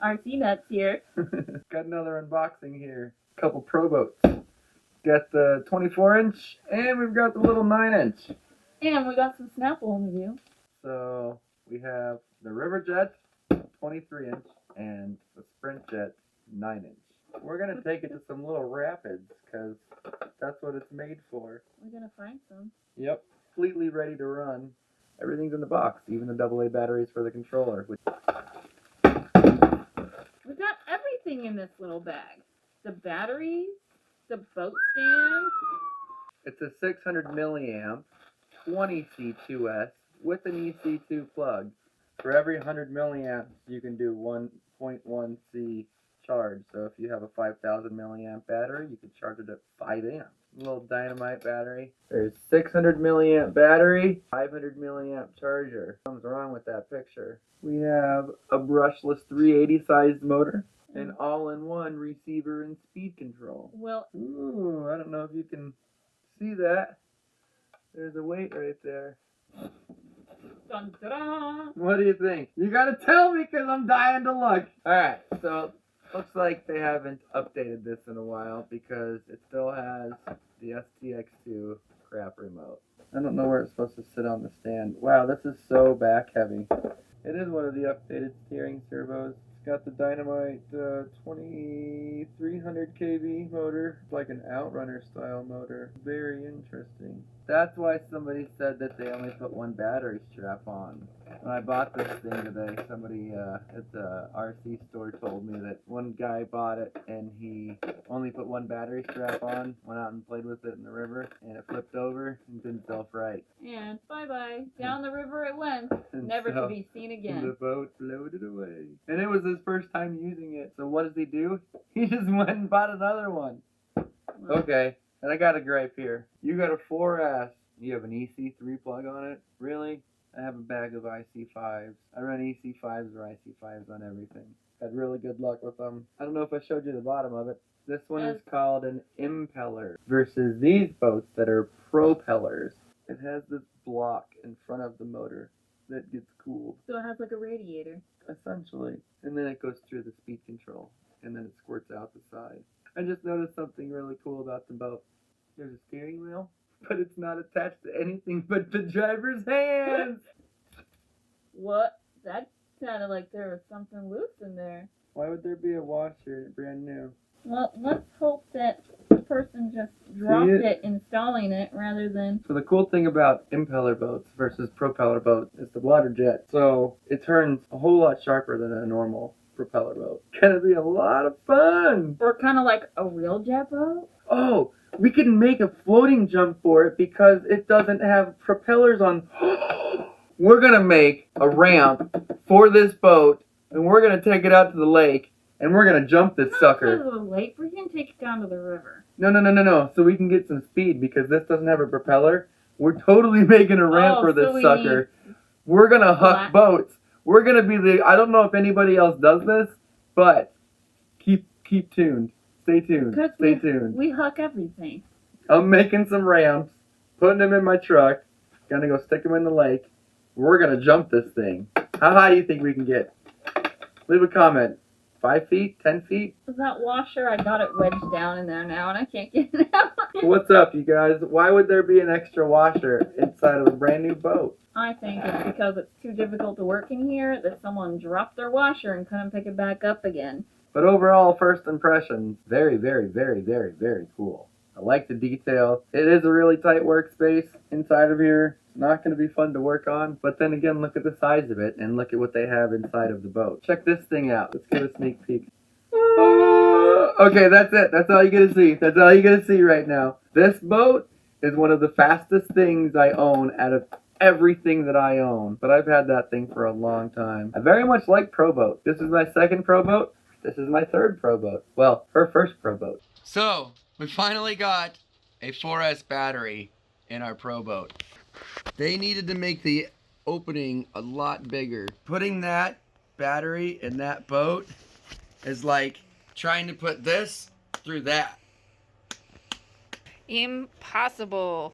RC nuts here. Got another unboxing here. Couple Proboats. Got the 24-inch and we've got the little 9-inch. And we got some Snapple in the view. So we have the River Jet 23-inch and the Sprint Jet 9-inch. We're going to take it to some little rapids because that's what it's made for. We're going to find some. Yep. Completely ready to run. Everything's in the box, even the AA batteries for the controller. We got everything in this little bag. The batteries, the boat stand. It's a 600 milliamp 20C2S with an EC2 plug. For every 100 milliamps, you can do 1.1 C charge. So if you have a 5,000 milliamp battery, you can charge it at 5 amps. A little dynamite battery. There's 600 milliamp battery, 500 milliamp charger. Something's wrong with that picture. We have a brushless 380 sized motor, an all-in-one receiver and speed control. Well, ooh, I don't know if you can see that. There's a weight right there. Dun, da-da. What do you think? You gotta tell me because I'm dying to look. Alright, so looks like they haven't updated this in a while because it still has the STX2 crap remote. I don't know where it's supposed to sit on the stand. Wow, this is so back heavy. It is one of the updated steering servos. It's got the Dynamite 2300 kV motor, like an Outrunner style motor. Very interesting. That's why somebody said that they only put one battery strap on. When I bought this thing today, somebody at the RC store told me that one guy bought it and he only put one battery strap on, went out and played with it in the river, and it flipped over and didn't self-right. And bye-bye. Down the river it went, And never so to be seen again. The boat floated away. And it was his first time using it. So what does he do? He just went and bought another one. Okay, and I got a gripe here. You got a 4S. You have an EC3 plug on it? Really? I have a bag of IC5s. I run EC5s or IC5s on everything. Had really good luck with them. I don't know if I showed you the bottom of it. This one is called an impeller versus these boats that are propellers. It has this block in front of the motor that gets cooled. So it has like a radiator. Essentially. And then it goes through the speed control. And then it squirts out the side. I just noticed something really cool about the boat. There's a steering wheel, but it's not attached to anything but the driver's hands. What? That sounded like there was something loose in there. Why would there be a washer brand new? Well, let's hope that the person just dropped it installing it rather than... So the cool thing about impeller boats versus propeller boats is the water jet. So it turns a whole lot sharper than a normal propeller boat. It's gonna be a lot of fun. Or kind of like a real jet boat? Oh, we can make a floating jump for it because it doesn't have propellers on. We're gonna make a ramp for this boat and we're gonna take it out to the lake and we're gonna jump this sucker. Not to the lake. We're gonna take it down to the river. No. So we can get some speed because this doesn't have a propeller. We're totally making a ramp for this sucker. We're gonna huck boats. We're gonna be the. I don't know if anybody else does this, but keep tuned. Stay tuned. Stay tuned. We huck everything. I'm making some ramps, putting them in my truck. Gonna go stick them in the lake. We're gonna jump this thing. How high do you think we can get? Leave a comment. 5 feet? 10 feet? That washer, I got it wedged down in there now and I can't get it out. What's up, you guys? Why would there be an extra washer inside of a brand new boat? I think it's because it's too difficult to work in here that someone dropped their washer and couldn't pick it back up again. But overall, first impressions, very, very, very, very, very cool. I like the detail. It is a really tight workspace inside of here. Not going to be fun to work on, but then again, look at the size of it and look at what they have inside of the boat. Check this thing out. Let's get a sneak peek. Okay, that's it. That's all you get to see. That's all you get to see right now. This boat is one of the fastest things I own out of everything that I own, but I've had that thing for a long time. I very much like Proboat. This is my second Proboat. This is my third Proboat. Well, her first Proboat. So, we finally got a 4S battery in our Proboat. They needed to make the opening a lot bigger. Putting that battery in that boat is like trying to put this through that. Impossible.